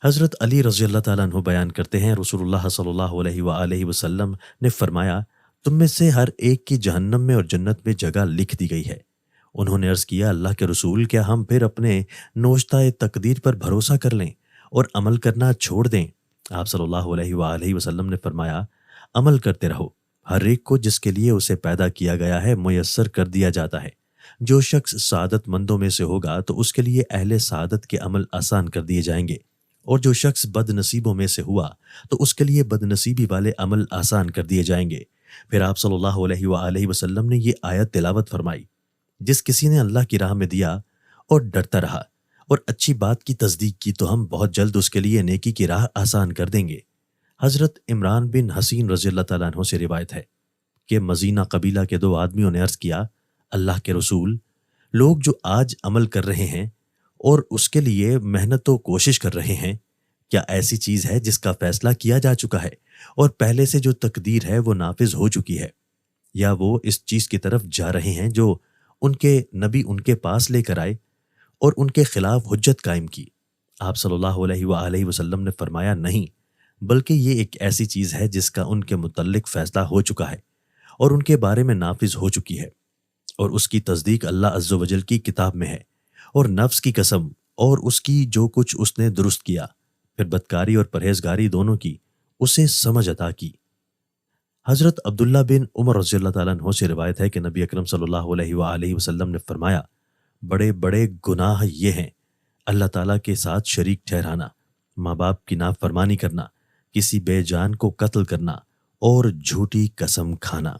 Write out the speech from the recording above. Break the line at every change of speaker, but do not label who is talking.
حضرت علی رضی اللہ تعالیٰ عنہ بیان کرتے ہیں، رسول اللہ صلی اللہ علیہ وآلہ وسلم نے فرمایا، تم میں سے ہر ایک کی جہنم میں اور جنت میں جگہ لکھ دی گئی ہے۔ انہوں نے عرض کیا، اللہ کے رسول، کیا ہم پھر اپنے نوشتہ تقدیر پر بھروسہ کر لیں اور عمل کرنا چھوڑ دیں؟ آپ صلی اللہ علیہ وآلہ وسلم نے فرمایا، عمل کرتے رہو، ہر ایک کو جس کے لیے اسے پیدا کیا گیا ہے میسر کر دیا جاتا ہے۔ جو شخص سعادت مندوں میں سے ہوگا تو اس کے لیے اہل سعادت کے عمل آسان کر دیے جائیں گے، اور جو شخص بد نصیبوں میں سے ہوا تو اس کے لیے بد نصیبی والے عمل آسان کر دیے جائیں گے۔ پھر آپ صلی اللہ علیہ وآلہ وسلم نے یہ آیت تلاوت فرمائی، جس کسی نے اللہ کی راہ میں دیا اور ڈرتا رہا اور اچھی بات کی تصدیق کی تو ہم بہت جلد اس کے لیے نیکی کی راہ آسان کر دیں گے۔ حضرت عمران بن حسین رضی اللہ تعالیٰ عنہ سے روایت ہے کہ مزینہ قبیلہ کے دو آدمیوں نے عرض کیا، اللہ کے رسول، لوگ جو آج عمل کر رہے ہیں اور اس کے لیے محنت و کوشش کر رہے ہیں، کیا ایسی چیز ہے جس کا فیصلہ کیا جا چکا ہے اور پہلے سے جو تقدیر ہے وہ نافذ ہو چکی ہے، یا وہ اس چیز کی طرف جا رہے ہیں جو ان کے نبی ان کے پاس لے کر آئے اور ان کے خلاف حجت قائم کی؟ آپ صلی اللہ علیہ وآلہ وسلم نے فرمایا، نہیں، بلکہ یہ ایک ایسی چیز ہے جس کا ان کے متعلق فیصلہ ہو چکا ہے اور ان کے بارے میں نافذ ہو چکی ہے، اور اس کی تصدیق اللہ عز و جل کی کتاب میں ہے، اور نفس کی قسم اور اس کی جو کچھ اس نے درست کیا، پھر بدکاری اور پرہیزگاری دونوں کی اسے سمجھ عطا کی۔ حضرت عبداللہ بن عمر رضی اللہ تعالیٰ عنہ سے روایت ہے کہ نبی اکرم صلی اللہ علیہ وآلہ وسلم نے فرمایا، بڑے بڑے گناہ یہ ہیں: اللہ تعالیٰ کے ساتھ شریک ٹھہرانا، ماں باپ کی نافرمانی کرنا، کسی بے جان کو قتل کرنا اور جھوٹی قسم کھانا۔